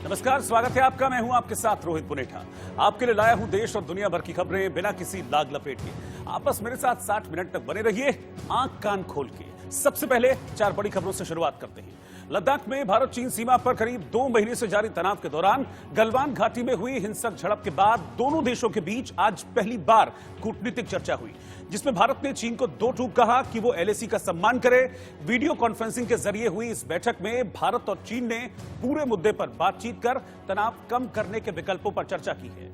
नमस्कार, स्वागत है आपका। मैं हूं आपके साथ रोहित पुनेठा। आपके लिए लाया हूं देश और दुनिया भर की खबरें बिना किसी लाग लपेट के। आप बस मेरे साथ 60 मिनट तक बने रहिए, आंख कान खोल के। सबसे पहले 4 बड़ी खबरों से शुरुआत करते हैं। लद्दाख में भारत चीन सीमा पर करीब 2 महीने से जारी तनाव के दौरान गलवान घाटी में हुई हिंसक झड़प के बाद दोनों देशों के बीच आज पहली बार कूटनीतिक चर्चा हुई, जिसमें भारत ने चीन को 2 टूक कहा कि वो एलएसी का सम्मान करे। वीडियो कॉन्फ्रेंसिंग के जरिए हुई इस बैठक में भारत और चीन ने पूरे मुद्दे पर बातचीत कर तनाव कम करने के विकल्पों पर चर्चा की है।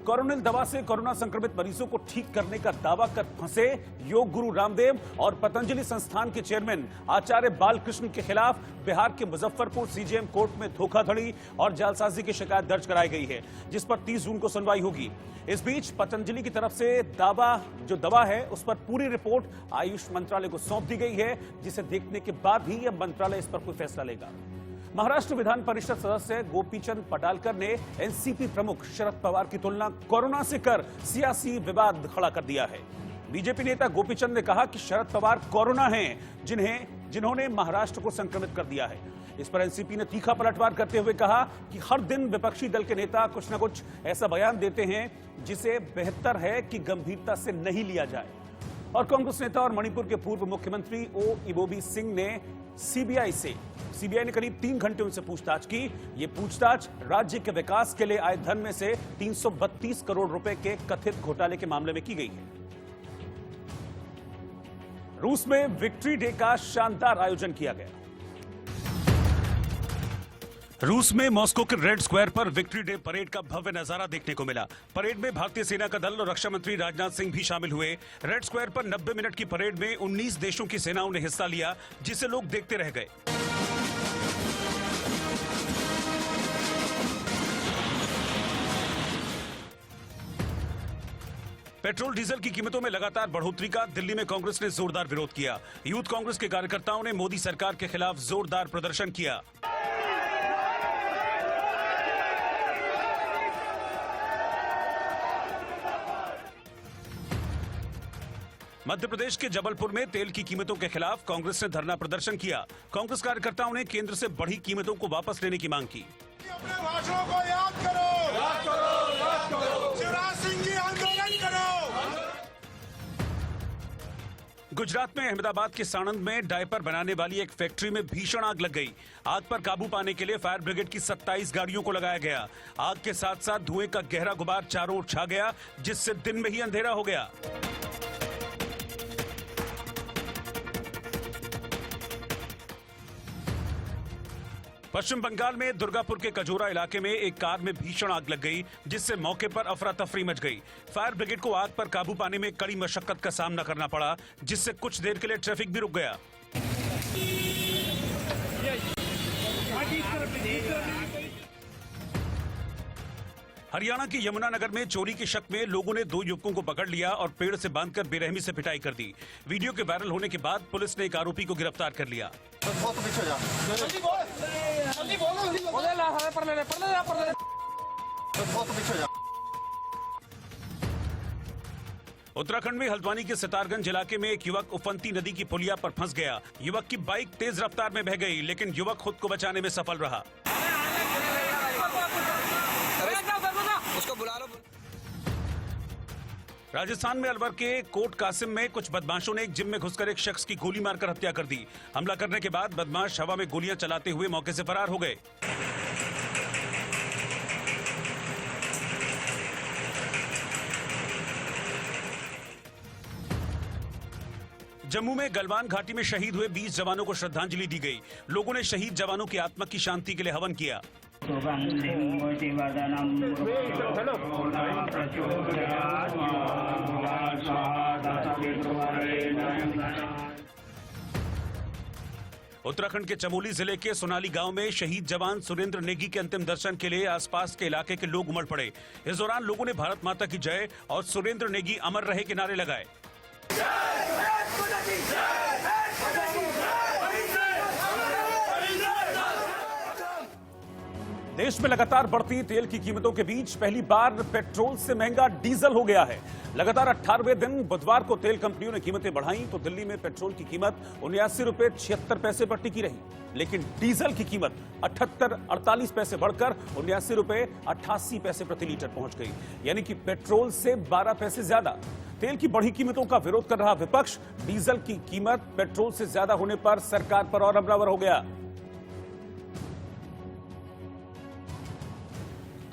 कोरोनिल दवा से कोरोना संक्रमित मरीजों को ठीक करने का दावा कर फंसे योग गुरु रामदेव और पतंजलि संस्थान के चेयरमैन आचार्य बालकृष्ण के खिलाफ बिहार के मुजफ्फरपुर सीजेएम कोर्ट में धोखाधड़ी और जालसाजी की शिकायत दर्ज कराई गई है, जिस पर 30 जून को सुनवाई होगी। इस बीच पतंजलि की तरफ से दवा है उस पर पूरी रिपोर्ट आयुष मंत्रालय को सौंप दी गई है, जिसे देखने के बाद ही यह मंत्रालय इस पर कोई फैसला लेगा। महाराष्ट्र विधान परिषद सदस्य गोपीचंद पडालकर ने एनसीपी प्रमुख शरद पवार की तुलना कोरोना से कर सियासी विवाद खड़ा कर दिया है। बीजेपी नेता गोपीचंद ने कहा कि शरद पवार कोरोना हैं जिन्होंने महाराष्ट्र को संक्रमित कर दिया है। इस पर एनसीपी ने तीखा पलटवार करते हुए कहा कि हर दिन विपक्षी दल के नेता कुछ न कुछ ऐसा बयान देते हैं जिसे बेहतर है कि गंभीरता से नहीं लिया जाए। और कांग्रेस नेता और मणिपुर के पूर्व मुख्यमंत्री ओ इबोबी सिंह ने सीबीआई ने करीब 3 घंटे उनसे पूछताछ की। ये पूछताछ राज्य के विकास के लिए आए धन में से 332 करोड़ रुपए के कथित घोटाले के मामले में की गई है। रूस में विक्ट्री डे का शानदार आयोजन किया गया। रूस में मॉस्को के रेड स्क्वायर पर विक्ट्री डे परेड का भव्य नजारा देखने को मिला। परेड में भारतीय सेना का दल और रक्षा मंत्री राजनाथ सिंह भी शामिल हुए। रेड स्क्वायर पर 90 मिनट की परेड में 19 देशों की सेनाओं ने हिस्सा लिया, जिसे लोग देखते रह गए। पेट्रोल डीजल की कीमतों में लगातार बढ़ोतरी का दिल्ली में कांग्रेस ने जोरदार विरोध किया। यूथ कांग्रेस के कार्यकर्ताओं ने मोदी सरकार के खिलाफ जोरदार प्रदर्शन किया। मध्य प्रदेश के जबलपुर में तेल की कीमतों के खिलाफ कांग्रेस ने धरना प्रदर्शन किया। कांग्रेस कार्यकर्ताओं ने केंद्र से बढ़ी कीमतों को वापस लेने की मांग की। अपने भाषणों को याद करो, शिवराज सिंह जी आंदोलन करो। गुजरात में अहमदाबाद के साणंद में डायपर बनाने वाली एक फैक्ट्री में भीषण आग लग गई। आग पर काबू पाने के लिए फायर ब्रिगेड की 27 गाड़ियों को लगाया गया। आग के साथ साथ धुएं का गहरा गुबार चारों ओर छा गया, जिससे दिन में ही अंधेरा हो गया। पश्चिम बंगाल में दुर्गापुर के कजोरा इलाके में एक कार में भीषण आग लग गई, जिससे मौके पर अफरा तफरी मच गई। फायर ब्रिगेड को आग पर काबू पाने में कड़ी मशक्कत का सामना करना पड़ा, जिससे कुछ देर के लिए ट्रैफिक भी रुक गया। हरियाणा के यमुनानगर में चोरी के शक में लोगों ने 2 युवकों को पकड़ लिया और पेड़ से बांधकर बेरहमी से पिटाई कर दी। वीडियो के वायरल होने के बाद पुलिस ने एक आरोपी को गिरफ्तार कर लिया। उत्तराखंड में हल्द्वानी के सितारगंज इलाके में एक युवक उफंती नदी की पुलिया पर फंस गया। युवक की बाइक तेज रफ्तार में बह गई, लेकिन युवक खुद को बचाने में सफल रहा। उसको बुला लो। राजस्थान में अलवर के कोट कासिम में कुछ बदमाशों ने एक जिम में घुसकर एक शख्स की गोली मारकर हत्या कर दी। हमला करने के बाद बदमाश हवा में गोलियां चलाते हुए मौके से फरार हो गए। जम्मू में गलवान घाटी में शहीद हुए 20 जवानों को श्रद्धांजलि दी गई। लोगों ने शहीद जवानों की आत्मा की शांति के लिए हवन किया। उत्तराखंड के चमोली जिले के सोनाली गांव में शहीद जवान सुरेंद्र नेगी के अंतिम दर्शन के लिए आसपास के इलाके के लोग उमड़ पड़े। इस दौरान लोगों ने भारत माता की जय और सुरेंद्र नेगी अमर रहे के नारे लगाए। देश में लगातार बढ़ती तेल की कीमतों के बीच पहली बार पेट्रोल से महंगा डीजल हो गया है। लगातार 18वें दिन बुधवार को तेल कंपनियों ने कीमतें बढ़ाई तो दिल्ली में पेट्रोल की कीमत 79 रुपए 76 पैसे पर टिकी रही, लेकिन डीजल की कीमत 48 पैसे बढ़कर 79 रुपए 88 पैसे प्रति लीटर पहुंच गई, यानी कि पेट्रोल से 12 पैसे ज्यादा। तेल की बढ़ी कीमतों का विरोध कर रहा विपक्ष डीजल की कीमत पेट्रोल से ज्यादा होने पर सरकार पर और हमलावर हो गया।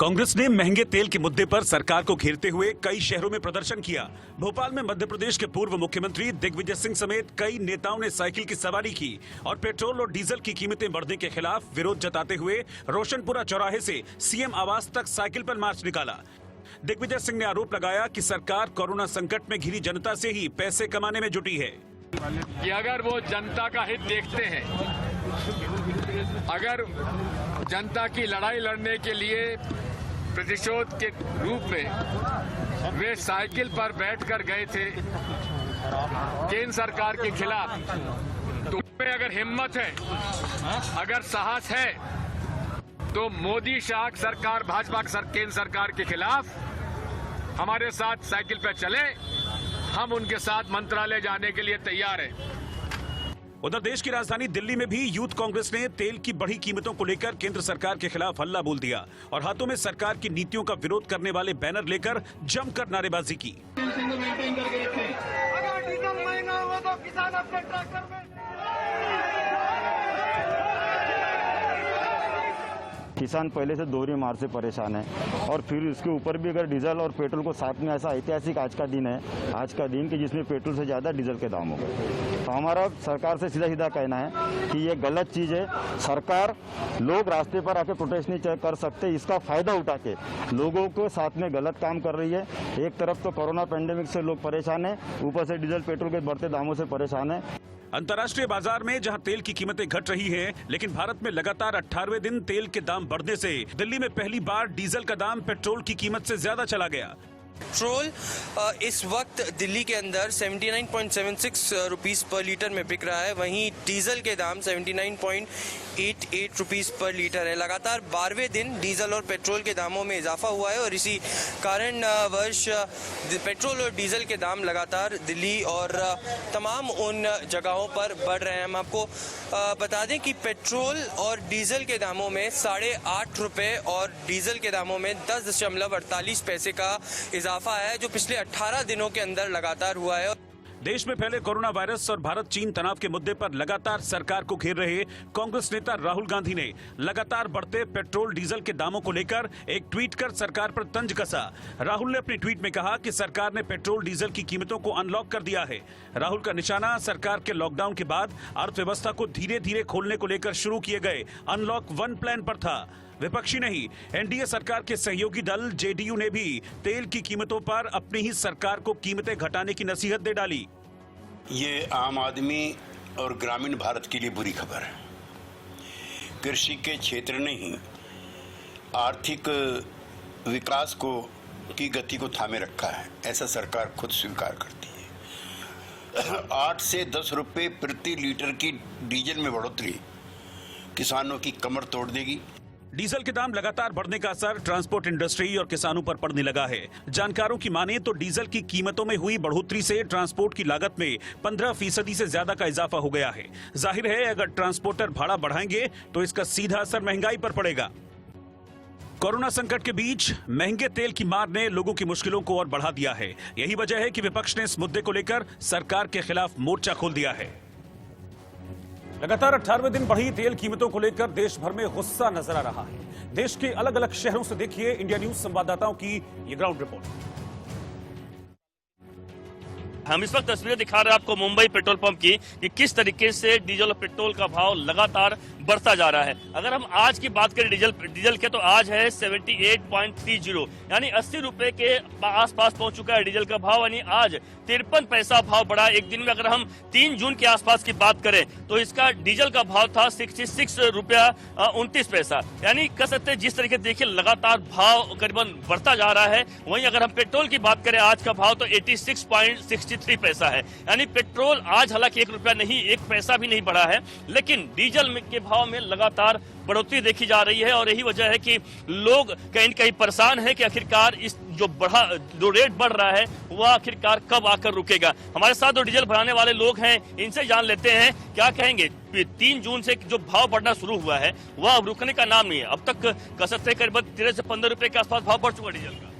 कांग्रेस ने महंगे तेल के मुद्दे पर सरकार को घेरते हुए कई शहरों में प्रदर्शन किया। भोपाल में मध्य प्रदेश के पूर्व मुख्यमंत्री दिग्विजय सिंह समेत कई नेताओं ने साइकिल की सवारी की और पेट्रोल और डीजल की कीमतें बढ़ने के खिलाफ विरोध जताते हुए रोशनपुरा चौराहे से सीएम आवास तक साइकिल पर मार्च निकाला। दिग्विजय सिंह ने आरोप लगाया कि सरकार कोरोना संकट में घिरी जनता से ही पैसे कमाने में जुटी है कि अगर वो जनता का हित देखते हैं, अगर जनता की लड़ाई लड़ने के लिए प्रतिशोध के रूप में वे साइकिल पर बैठकर गए थे केंद्र सरकार के खिलाफ, तो उनमें अगर हिम्मत है, अगर साहस है, तो मोदी शाह सरकार, भाजपा केंद्र सरकार के खिलाफ हमारे साथ साइकिल पर चले। हम उनके साथ मंत्रालय जाने के लिए तैयार हैं। उधर देश की राजधानी दिल्ली में भी यूथ कांग्रेस ने तेल की बढ़ी कीमतों को लेकर केंद्र सरकार के खिलाफ हल्ला बोल दिया और हाथों में सरकार की नीतियों का विरोध करने वाले बैनर लेकर जमकर नारेबाजी की। अगर डीजल महंगा हुआ तो किसान अपने ट्रैक्टर में किसान पहले से दोहरी मार से परेशान है और फिर उसके ऊपर भी अगर डीजल और पेट्रोल को साथ में, ऐसा ऐतिहासिक आज का दिन है, आज का दिन कि जिसमें पेट्रोल से ज़्यादा डीजल के दाम हो गए। तो हमारा सरकार से सीधा सीधा कहना है कि ये गलत चीज़ है। सरकार, लोग रास्ते पर आके प्रोटेस्ट नहीं कर सकते, इसका फ़ायदा उठा के लोगों को साथ में गलत काम कर रही है। एक तरफ तो कोरोना पैंडेमिक से लोग परेशान हैं, ऊपर से डीजल पेट्रोल के बढ़ते दामों से परेशान है। अंतर्राष्ट्रीय बाजार में जहां तेल की कीमतें घट रही हैं, लेकिन भारत में लगातार 18वें दिन तेल के दाम बढ़ने से दिल्ली में पहली बार डीजल का दाम पेट्रोल की कीमत से ज्यादा चला गया। पेट्रोल इस वक्त दिल्ली के अंदर 79.76 रुपीस पर लीटर में बिक रहा है, वहीं डीजल के दाम 79.88 रुपीस पर लीटर है। लगातार 12वें दिन डीजल और पेट्रोल के दामों में इजाफा हुआ है और इसी कारण वर्ष पेट्रोल और डीजल के दाम लगातार दिल्ली और तमाम उन जगहों पर बढ़ रहे हैं। हम आपको बता दें कि पेट्रोल और डीजल के दामों में 8.5 रुपये और डीजल के दामों में 10.48 पैसे का इजाफा है, जो पिछले 18 दिनों के अंदर लगातार हुआ है। देश में फैले कोरोना वायरस और भारत चीन तनाव के मुद्दे पर लगातार सरकार को घेर रहे कांग्रेस नेता राहुल गांधी ने लगातार बढ़ते पेट्रोल डीजल के दामों को लेकर एक ट्वीट कर सरकार पर तंज कसा। राहुल ने अपने ट्वीट में कहा कि सरकार ने पेट्रोल डीजल की कीमतों को अनलॉक कर दिया है। राहुल का निशाना सरकार के लॉकडाउन के बाद अर्थव्यवस्था को धीरे धीरे खोलने को लेकर शुरू किए गए अनलॉक 1 प्लान पर था। विपक्षी नहीं, एनडीए सरकार के सहयोगी दल जेडीयू ने भी तेल की कीमतों पर अपनी ही सरकार को कीमतें घटाने की नसीहत दे डाली। ये आम आदमी और ग्रामीण भारत के लिए बुरी खबर है। कृषि के क्षेत्र ने ही आर्थिक विकास की गति को थामे रखा है, ऐसा सरकार खुद स्वीकार करती है। 8 से 10 रुपए प्रति लीटर की डीजल में बढ़ोतरी किसानों की कमर तोड़ देगी। डीजल के दाम लगातार बढ़ने का असर ट्रांसपोर्ट इंडस्ट्री और किसानों पर पड़ने लगा है। जानकारों की माने तो डीजल की कीमतों में हुई बढ़ोतरी से ट्रांसपोर्ट की लागत में 15% से ज्यादा का इजाफा हो गया है। जाहिर है, अगर ट्रांसपोर्टर भाड़ा बढ़ाएंगे तो इसका सीधा असर महंगाई पर पड़ेगा। कोरोना संकट के बीच महंगे तेल की मार ने लोगों की मुश्किलों को और बढ़ा दिया है। यही वजह है कि विपक्ष ने इस मुद्दे को लेकर सरकार के खिलाफ मोर्चा खोल दिया है। लगातार 18वें दिन बढ़ी तेल कीमतों को लेकर देश भर में गुस्सा नजर आ रहा है। देश के अलग अलग शहरों से देखिए इंडिया न्यूज संवाददाताओं की ये ग्राउंड रिपोर्ट। हम इस वक्त तस्वीरें दिखा रहे हैं आपको मुंबई पेट्रोल पंप की कि किस तरीके से डीजल और पेट्रोल का भाव लगातार बढ़ता जा रहा है। अगर हम आज की बात करें डीजल के, तो आज है 78.30, यानी 80 रुपए के आसपास पहुंच चुका है डीजल का भाव, यानी आज 53 पैसा भाव बढ़ा एक दिन में। अगर हम 3 जून के आसपास की बात करें तो इसका डीजल का भाव था 66 रुपया 29 पैसा, यानी कह सकते हैं जिस तरीके देखिए लगातार भाव करीबन बढ़ता जा रहा है। वहीं अगर हम पेट्रोल की बात करें, आज का भाव तो 86.63 पैसा है, यानी पेट्रोल आज हालांकि 1 रुपया नहीं, 1 पैसा भी नहीं बढ़ा है, लेकिन डीजल के भाव भाव में लगातार बढ़ोतरी देखी जा रही है और यही वजह है कि लोग कहीं न कहीं परेशान है कि आखिरकार इस जो रेट बढ़ रहा है वह आखिरकार कब आकर रुकेगा। हमारे साथ जो डीजल भराने वाले लोग हैं इनसे जान लेते हैं क्या कहेंगे। 3 जून से जो भाव बढ़ना शुरू हुआ है वह अब रुकने का नाम नहीं है। अब तक कह सकते हैं करीब 13 से 15 रुपए के आसपास भाव बढ़ चुका डीजल का।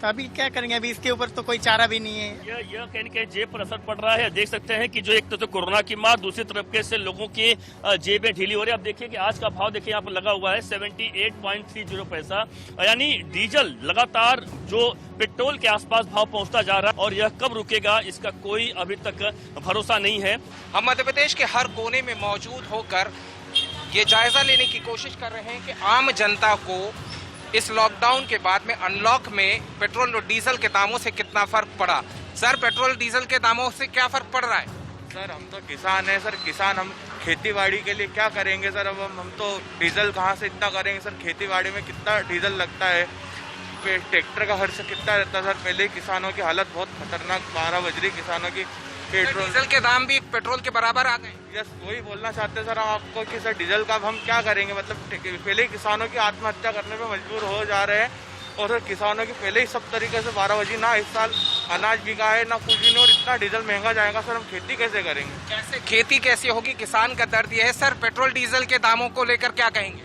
तो अभी क्या करेंगे, अभी इसके ऊपर तो कोई चारा भी नहीं है। यह कहीं न कहीं जेब पर असर पड़ रहा है। देख सकते हैं कि जो एक तो कोरोना की मार, दूसरी तरफ से लोगों की जेबें ढीली हो रही है। अब देखिए कि आज का भाव देखिए यहाँ पर लगा हुआ है 78.30 पैसा, यानी डीजल लगातार जो पेट्रोल के आसपास भाव पहुंचता जा रहा है और यह कब रुकेगा इसका कोई अभी तक भरोसा नहीं है। हम मध्य प्रदेश के हर कोने में मौजूद होकर ये जायजा लेने की कोशिश कर रहे हैं कि आम जनता को इस लॉकडाउन के बाद में अनलॉक में पेट्रोल और डीजल के दामों से कितना फर्क पड़ा। सर, पेट्रोल डीजल के दामों से क्या फर्क पड़ रहा है? सर, हम तो किसान हैं सर, किसान हम खेती बाड़ी के लिए क्या करेंगे सर। अब हम तो डीजल कहाँ से इतना करेंगे सर। खेती बाड़ी में कितना डीजल लगता है, ट्रैक्टर का खर्च कितना रहता है सर। पहले किसानों की हालत बहुत खतरनाक 12 बज रही किसानों की। पेट्रोल डीजल के दाम भी पेट्रोल के बराबर आ गए। यस, वही बोलना चाहते हैं सर हम आपको कि सर डीजल का हम क्या करेंगे। मतलब पहले ही किसानों की आत्महत्या करने पे मजबूर हो जा रहे हैं और सर किसानों की पहले ही सब तरीके से 12 बजी ना इस साल अनाज बिका है ना कुछ भी नहीं और इतना डीजल महंगा जाएगा सर, हम खेती कैसे करेंगे। कैसे खेती कैसे होगी, किसान का दर्द ये है। सर, पेट्रोल डीजल के दामों को लेकर क्या कहेंगे?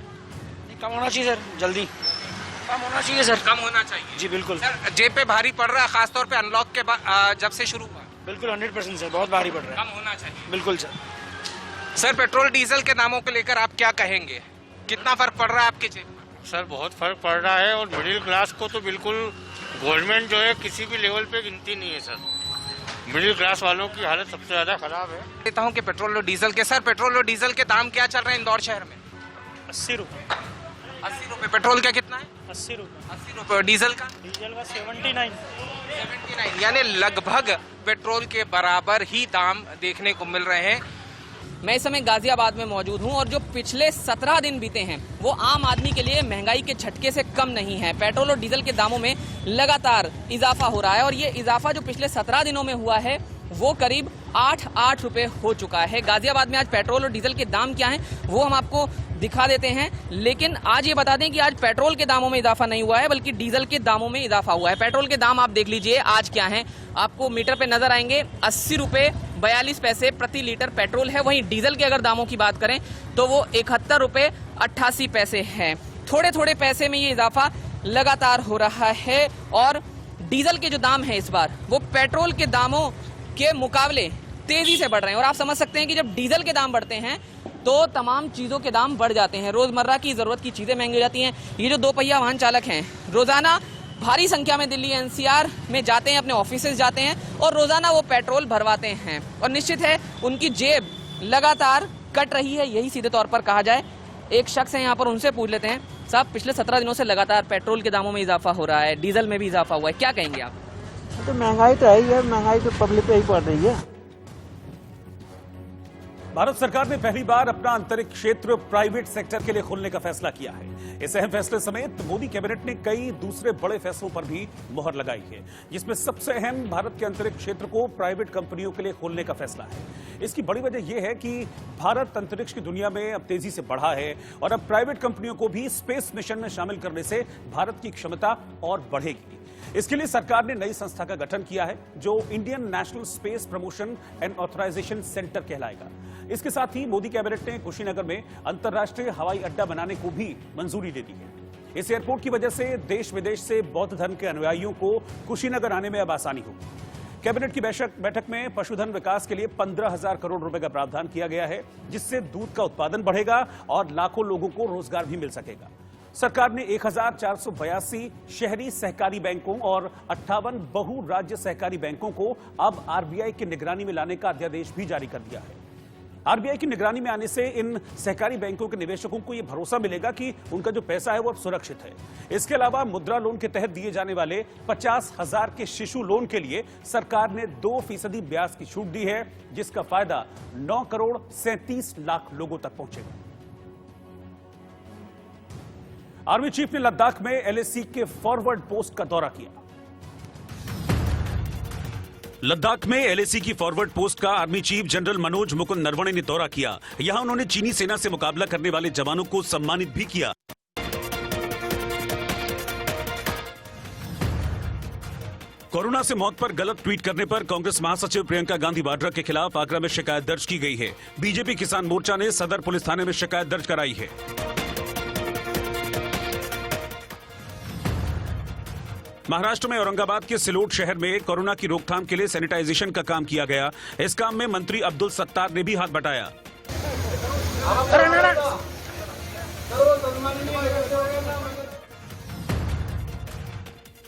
कम होना चाहिए सर, जल्दी कम होना चाहिए सर। कम होना चाहिए जी बिल्कुल सर। जेब पे भारी पड़ रहा है, खासतौर पे अनलॉक के बाद जब से शुरू हुआ। बिल्कुल 100% सर, बहुत भारी पड़ रहा है। कम होना चाहिए बिल्कुल सर। सर, पेट्रोल डीजल के दामों को लेकर आप क्या कहेंगे, कितना फर्क पड़ रहा है आपके जेब में? सर, बहुत फर्क पड़ रहा है और मिडिल क्लास को तो बिल्कुल गवर्नमेंट जो है किसी भी लेवल पे गिनती नहीं है सर। मिडिल क्लास वालों की हालत सबसे ज्यादा खराब है। कहता हूँ कि पेट्रोल और डीजल के, सर पेट्रोल और डीजल के दाम क्या चल रहे हैं इंदौर शहर में? 80 रुपये। 80 रुपये। पेट्रोल का कितना है? 80 रुपये। 80 रुपये। और डीजल का? डीजल का 79। यानी लगभग पेट्रोल के बराबर ही दाम देखने को मिल रहे हैं। मैं इस समय गाजियाबाद में मौजूद हूं और जो पिछले 17 दिन बीते हैं वो आम आदमी के लिए महंगाई के झटके से कम नहीं है। पेट्रोल और डीजल के दामों में लगातार इजाफा हो रहा है और ये इजाफा जो पिछले 17 दिनों में हुआ है वो करीब 8 रुपए हो चुका है। गाजियाबाद में आज पेट्रोल और डीजल के दाम क्या हैं वो हम आपको दिखा देते हैं, लेकिन आज ये बता दें कि आज पेट्रोल के दामों में इजाफा नहीं हुआ है बल्कि डीजल के दामों में इजाफा हुआ है। पेट्रोल के दाम आप देख लीजिए आज क्या हैं, आपको मीटर पे नजर आएंगे 80 रुपए 42 पैसे प्रति लीटर पेट्रोल है। वहीं डीजल के अगर दामों की बात करें तो वो 71 रुपए 88 पैसे है। थोड़े थोड़े पैसे में ये इजाफा लगातार हो रहा है और डीजल के जो दाम है इस बार वो पेट्रोल के दामों के मुकाबले तेजी से बढ़ रहे हैं। और आप समझ सकते हैं कि जब डीजल के दाम बढ़ते हैं तो तमाम चीज़ों के दाम बढ़ जाते हैं, रोजमर्रा की ज़रूरत की चीज़ें महंगी हो जाती हैं। ये जो 2 पहिया वाहन चालक हैं रोजाना भारी संख्या में दिल्ली एनसीआर में जाते हैं, अपने ऑफिसेज जाते हैं और रोजाना वो पेट्रोल भरवाते हैं और निश्चित है उनकी जेब लगातार कट रही है, यही सीधे तौर पर कहा जाए। एक शख्स है यहाँ पर, उनसे पूछ लेते हैं। साहब, पिछले 17 दिनों से लगातार पेट्रोल के दामों में इजाफा हो रहा है, डीजल में भी इजाफा हुआ है, क्या कहेंगे आप? तो महंगाई तो है ही है, महंगाई तो पब्लिक पे ही पड़ रही है। भारत सरकार ने पहली बार अपना अंतरिक्ष क्षेत्र प्राइवेट सेक्टर के लिए खोलने का फैसला किया है। इस अहम फैसले समेत मोदी कैबिनेट ने कई दूसरे बड़े फैसलों पर भी मुहर लगाई है, जिसमें सबसे अहम भारत के अंतरिक्ष क्षेत्र को प्राइवेट कंपनियों के लिए खोलने का फैसला है। इसकी बड़ी वजह यह है कि भारत अंतरिक्ष की दुनिया में अब तेजी से बढ़ा है और अब प्राइवेट कंपनियों को भी स्पेस मिशन में शामिल करने से भारत की क्षमता और बढ़ेगी। इसके लिए सरकार ने नई संस्था का गठन किया है जो Indian national space promotion and authorization centre कहलाएगा। इसके साथ ही मोदी कैबिनेट ने कुशीनगर में अंतर्राष्ट्रीय हवाई अड्डा बनाने को भी मंजूरी दे दी है। इस एयरपोर्ट की वजह से देश विदेश से बौद्ध धर्म के अनुयायियों को कुशीनगर आने में अब आसानी होगी। कैबिनेट की बैठक में पशुधन विकास के लिए 15,000 करोड़ रुपए का प्रावधान किया गया है, जिससे दूध का उत्पादन बढ़ेगा और लाखों लोगों को रोजगार भी मिल सकेगा। सरकार ने 1482 शहरी सहकारी बैंकों और 58 बहु राज्य सहकारी बैंकों को अब आरबीआई की निगरानी में लाने का अध्यादेश भी जारी कर दिया है। आरबीआई की निगरानी में आने से इन सहकारी बैंकों के निवेशकों को यह भरोसा मिलेगा कि उनका जो पैसा है वो अब सुरक्षित है। इसके अलावा मुद्रा लोन के तहत दिए जाने वाले 50,000 के शिशु लोन के लिए सरकार ने 2% ब्याज की छूट दी है, जिसका फायदा 9 करोड़ 37 लाख लोगों तक पहुंचेगा। आर्मी चीफ ने लद्दाख में एलएसी के फॉरवर्ड पोस्ट का दौरा किया। लद्दाख में एलएसी की फॉरवर्ड पोस्ट का army chief general Manoj Mukund Naravane ने दौरा किया। यहां उन्होंने चीनी सेना से मुकाबला करने वाले जवानों को सम्मानित भी किया। कोरोना से मौत पर गलत ट्वीट करने पर कांग्रेस महासचिव प्रियंका गांधी वाड्रा के खिलाफ आगरा में शिकायत दर्ज की गई है। बीजेपी किसान मोर्चा ने सदर पुलिस थाने में शिकायत दर्ज कराई है। महाराष्ट्र में औरंगाबाद के सिलोट शहर में कोरोना की रोकथाम के लिए सैनिटाइजेशन का काम किया गया। इस काम में मंत्री अब्दुल सत्तार ने भी हाथ बटाया।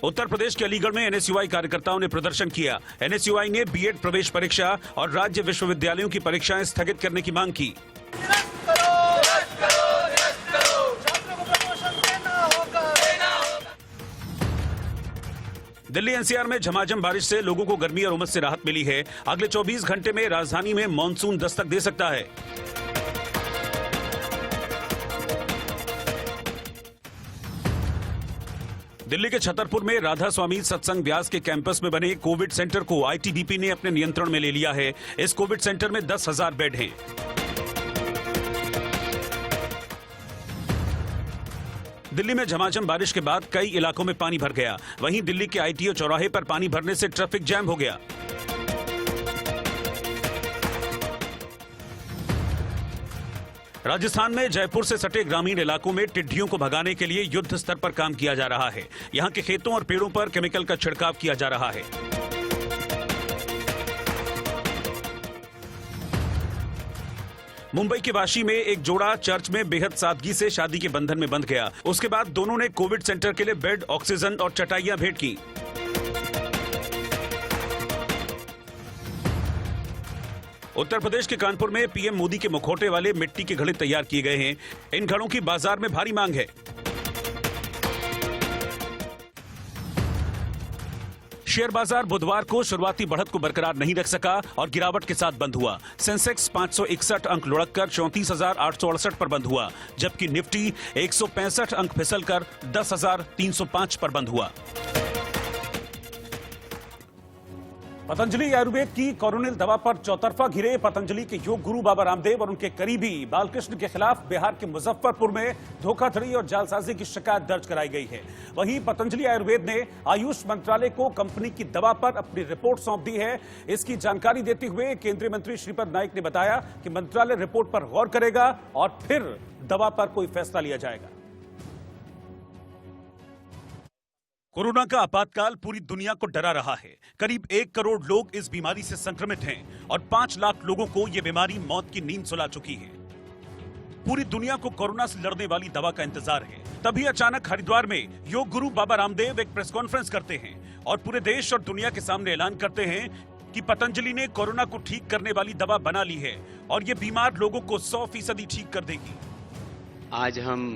उत्तर प्रदेश के अलीगढ़ में एनएसयूआई कार्यकर्ताओं ने प्रदर्शन किया। एनएसयूआई ने बीएड प्रवेश परीक्षा और राज्य विश्वविद्यालयों की परीक्षाएं स्थगित करने की मांग की। दिल्ली एनसीआर में झमाझम बारिश से लोगों को गर्मी और उमस से राहत मिली है। अगले 24 घंटे में राजधानी में मॉनसून दस्तक दे सकता है। दिल्ली के छतरपुर में राधा स्वामी सत्संग व्यास के कैंपस में बने कोविड सेंटर को आईटीबीपी ने अपने नियंत्रण में ले लिया है। इस कोविड सेंटर में 10,000 बेड हैं। दिल्ली में झमाझम बारिश के बाद कई इलाकों में पानी भर गया। वहीं दिल्ली के आईटीओ चौराहे पर पानी भरने से ट्रैफिक जैम हो गया। राजस्थान में जयपुर से सटे ग्रामीण इलाकों में टिड्डियों को भगाने के लिए युद्ध स्तर पर काम किया जा रहा है। यहां के खेतों और पेड़ों पर केमिकल का छिड़काव किया जा रहा है। मुंबई के वाशी में एक जोड़ा चर्च में बेहद सादगी से शादी के बंधन में बंध गया। उसके बाद दोनों ने कोविड सेंटर के लिए बेड, ऑक्सीजन और चटाइयां भेंट की। उत्तर प्रदेश के कानपुर में पीएम मोदी के मुखौटे वाले मिट्टी के घड़े तैयार किए गए हैं। इन घड़ों की बाजार में भारी मांग है। शेयर बाजार बुधवार को शुरुआती बढ़त को बरकरार नहीं रख सका और गिरावट के साथ बंद हुआ। सेंसेक्स 561 अंक लुढ़ककर 34,868 पर बंद हुआ, जबकि निफ्टी 165 अंक फिसलकर 10,305 पर बंद हुआ। पतंजलि आयुर्वेद की कोरोनिल दवा पर चौतरफा घिरे पतंजलि के योग गुरु बाबा रामदेव और उनके करीबी बालकृष्ण के खिलाफ बिहार के मुजफ्फरपुर में धोखाधड़ी और जालसाजी की शिकायत दर्ज कराई गई है। वहीं पतंजलि आयुर्वेद ने आयुष मंत्रालय को कंपनी की दवा पर अपनी रिपोर्ट सौंप दी है। इसकी जानकारी देते हुए केंद्रीय मंत्री श्रीपद नाइक ने बताया कि मंत्रालय रिपोर्ट पर गौर करेगा और फिर दवा पर कोई फैसला लिया जाएगा। कोरोना का आपातकाल पूरी दुनिया को डरा रहा है। करीब 1 करोड़ लोग इस बीमारी से संक्रमित हैं और 5 लाख लोगों को यह बीमारी मौत की नींद सुला चुकी है। पूरी दुनिया को कोरोना से लड़ने वाली दवा का इंतजार है। तभी अचानक हरिद्वार में योग गुरु बाबा रामदेव एक प्रेस कॉन्फ्रेंस करते हैं और पूरे देश और दुनिया के सामने ऐलान करते हैं कि पतंजलि ने कोरोना को ठीक करने वाली दवा बना ली है और ये बीमार लोगों को 100% ठीक कर देगी। आज हम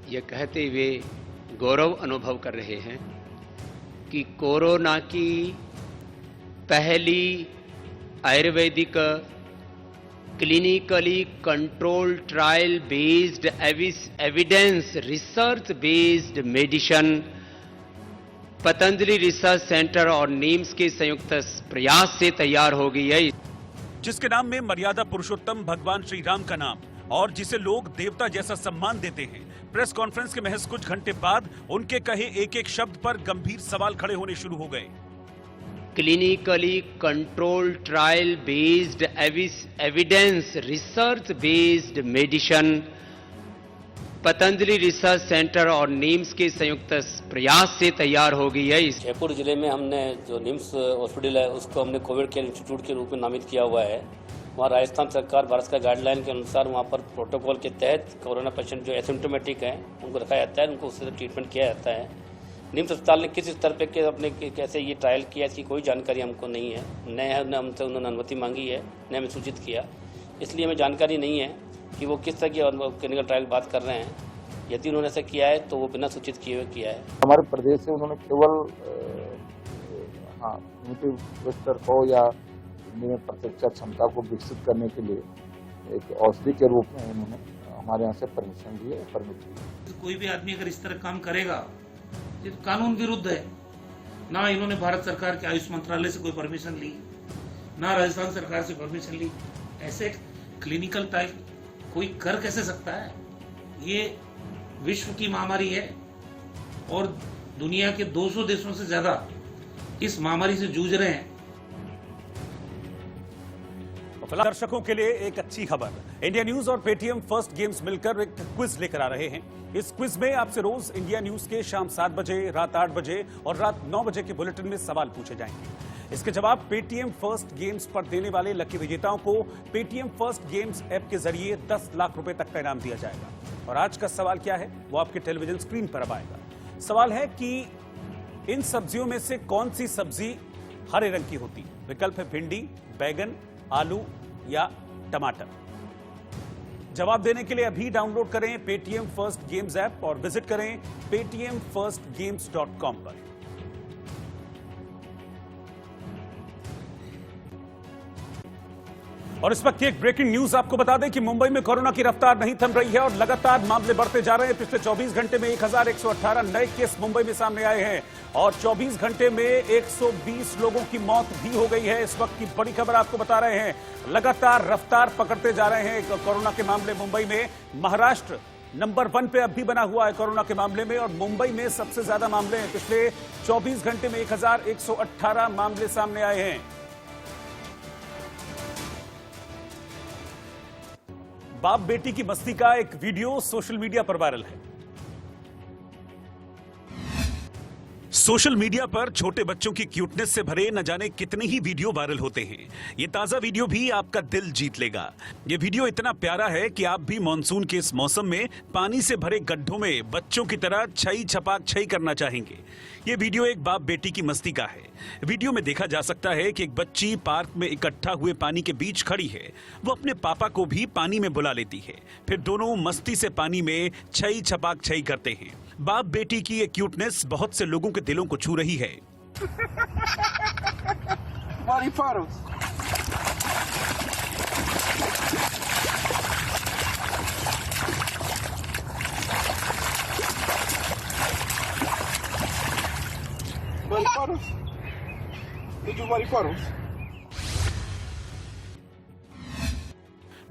ये कहते हुए गौरव अनुभव कर रहे हैं कि कोरोना की पहली Ayurvedic clinically control trial based evidence research based medicine Patanjali research centre और नीम्स के संयुक्त प्रयास से तैयार हो गई है, जिसके नाम में मर्यादा पुरुषोत्तम भगवान श्री राम का नाम और जिसे लोग देवता जैसा सम्मान देते हैं। प्रेस कॉन्फ्रेंस के महज कुछ घंटे बाद उनके कहे एक एक शब्द पर गंभीर सवाल खड़े होने शुरू हो गए। Clinically control trial based evidence research based medicine Patanjali research centre और नीम्स के संयुक्त प्रयास से तैयार हो गई है। जयपुर जिले में हमने जो निम्स हॉस्पिटल है उसको हमने कोविड केयर इंस्टीट्यूट के रूप में नामित किया हुआ है। वहाँ राजस्थान सरकार भारत का गाइडलाइन के अनुसार वहाँ पर प्रोटोकॉल के तहत कोरोना पेशेंट जो एसिम्टोमेटिक हैं उनको रखा जाता है, उनको उससे ट्रीटमेंट किया जाता है। निम्स अस्पताल ने किस स्तर पे अपने कैसे ये ट्रायल किया इसकी कोई जानकारी हमको नहीं है। न हमसे उन्होंने अनुमति मांगी है, न हमें सूचित किया, इसलिए हमें जानकारी नहीं है कि वो किस तरह की क्लिनिकल ट्रायल बात कर रहे हैं। यदि उन्होंने ऐसा किया है तो वो बिना सूचित किए हुए किया है। हमारे प्रदेश से उन्होंने केवल स्तर को या प्रतिरक्षा क्षमता को विकसित करने के लिए एक औषधि के रूप में उन्होंने हमारे यहाँ से परमिशन दी है, परमिट दी। कोई भी आदमी अगर इस तरह काम करेगा ये तो कानून विरुद्ध है। ना इन्होंने भारत सरकार के आयुष मंत्रालय से कोई परमिशन ली, ना राजस्थान सरकार से परमिशन ली। ऐसे क्लिनिकल ट्रायल कोई कर कैसे सकता है? ये विश्व की महामारी है और दुनिया के 200 देशों से ज्यादा इस महामारी से जूझ रहे हैं। दर्शकों के लिए एक अच्छी खबर, इंडिया न्यूज और पेटीएम फर्स्ट गेम्स मिलकर एक क्विज लेकर आ रहे हैं। इस क्विज में आपसे रोज इंडिया न्यूज के शाम 7 बजे, रात 8 बजे और रात 9 बजे के बुलेटिन में सवाल पूछे जाएंगे। इसके जवाब पेटीएम फर्स्ट गेम्स पर देने वाले लकी विजेताओं को पेटीएम फर्स्ट गेम्स ऐप के जरिए 10 लाख रुपए तक का इनाम दिया जाएगा। और आज का सवाल क्या है वो आपके टेलीविजन स्क्रीन पर अब आएगा। सवाल है कि इन सब्जियों में से कौन सी सब्जी हरे रंग की होती? विकल्प है भिंडी, बैगन, आलू या टमाटर। जवाब देने के लिए अभी डाउनलोड करें पेटीएम फर्स्ट गेम्स ऐप और विजिट करें ptmfirstgames.com पर। और इस वक्त एक ब्रेकिंग न्यूज आपको बता दें कि मुंबई में कोरोना की रफ्तार नहीं थम रही है और लगातार मामले बढ़ते जा रहे हैं। पिछले 24 घंटे में 1118 नए केस मुंबई में सामने आए हैं और 24 घंटे में 120 लोगों की मौत भी हो गई है। इस वक्त की बड़ी खबर आपको बता रहे हैं, लगातार रफ्तार पकड़ते जा रहे हैं कोरोना के मामले मुंबई में। महाराष्ट्र नंबर 1 पे अब भी बना हुआ है कोरोना के मामले में और मुंबई में सबसे ज्यादा मामले हैं। पिछले 24 घंटे में 1118 मामले सामने आए हैं। बाप बेटी की मस्ती का एक वीडियो सोशल मीडिया पर वायरल है। सोशल मीडिया पर छोटे बच्चों की क्यूटनेस से भरे न जाने कितने ही वीडियो वायरल होते हैं। ये ताजा वीडियो भी आपका दिल जीत लेगा। ये वीडियो इतना प्यारा है कि आप भी मॉनसून के इस मौसम में पानी से भरे गड्ढों में बच्चों की तरह छई छपाक छई करना चाहेंगे। ये वीडियो एक बाप बेटी की मस्ती का है। वीडियो में देखा जा सकता है कि एक बच्ची पार्क में इकट्ठा हुए पानी के बीच खड़ी है। वो अपने पापा को भी पानी में बुला लेती है, फिर दोनों मस्ती से पानी में छई छपाक छई करते हैं। बाप बेटी की ये क्यूटनेस बहुत से लोगों के दिलों को छू रही है।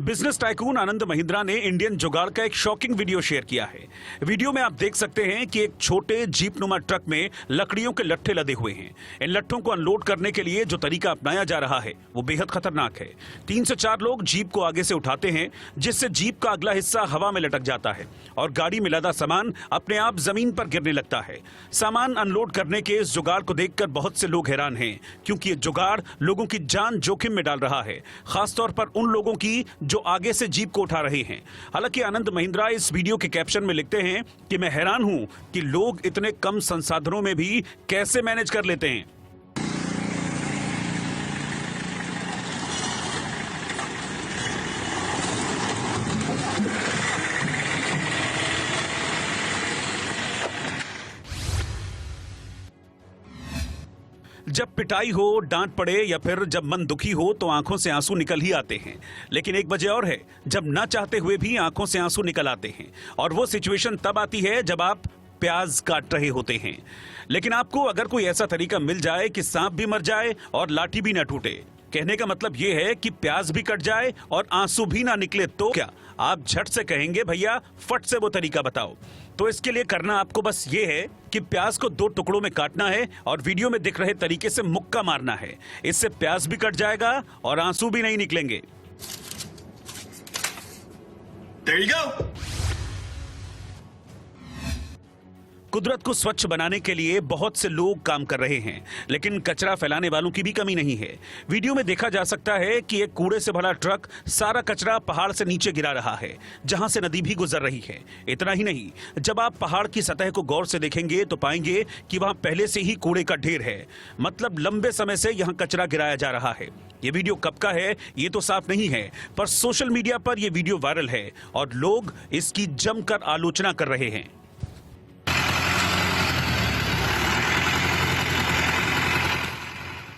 बिजनेस टाइकून आनंद महिंद्रा ने इंडियन जुगाड़ का एक शॉकिंग वीडियो शेयर किया है। वीडियो में आप देख सकते हैं कि एक छोटे जीप नुमा ट्रक में लकड़ियों के लट्ठे लदे हुए हैं। इन लट्ठों को अनलोड करने के लिए जो तरीका अपनाया जा रहा है वो बेहद खतरनाक है। 3 से 4 लोग जीप को आगे से उठाते हैं, जिससे जीप का अगला हिस्सा हवा में लटक जाता है और गाड़ी में लदा सामान अपने आप जमीन पर गिरने लगता है। सामान अनलोड करने के इस जुगाड़ को देखकर बहुत से लोग हैरान हैं, क्योंकि ये जुगाड़ लोगों की जान जोखिम में डाल रहा है, खासतौर पर उन लोगों की जो आगे से जीप को उठा रहे हैं। हालांकि आनंद महिंद्रा इस वीडियो के कैप्शन में लिखते हैं कि मैं हैरान हूं कि लोग इतने कम संसाधनों में भी कैसे मैनेज कर लेते हैं। जब पिटाई हो, डांट पड़े या फिर जब मन दुखी हो तो आंखों से आंसू निकल ही आते हैं। लेकिन एक वजह और है, जब ना चाहते हुए भी आंखों से आंसू निकल आते हैं और वो सिचुएशन तब आती है जब आप प्याज काट रहे होते हैं। लेकिन आपको अगर कोई ऐसा तरीका मिल जाए कि सांप भी मर जाए और लाठी भी ना टूटे, कहने का मतलब ये है कि प्याज भी कट जाए और आंसू भी ना निकले, तो क्या आप झट से कहेंगे भैया फट से वो तरीका बताओ? तो इसके लिए करना आपको बस ये है कि प्याज को 2 टुकड़ों में काटना है और वीडियो में दिख रहे तरीके से मुक्का मारना है। इससे प्याज भी कट जाएगा और आंसू भी नहीं निकलेंगे। There you go. कुदरत को स्वच्छ बनाने के लिए बहुत से लोग काम कर रहे हैं, लेकिन कचरा फैलाने वालों की भी कमी नहीं है। वीडियो में देखा जा सकता है कि एक कूड़े से भरा ट्रक सारा कचरा पहाड़ से नीचे गिरा रहा है, जहां से नदी भी गुजर रही है। इतना ही नहीं, जब आप पहाड़ की सतह को गौर से देखेंगे तो पाएंगे कि वहां पहले से ही कूड़े का ढेर है। मतलब लंबे समय से यहां कचरा गिराया जा रहा है। ये वीडियो कब का है ये तो साफ नहीं है, पर सोशल मीडिया पर यह वीडियो वायरल है और लोग इसकी जमकर आलोचना कर रहे हैं।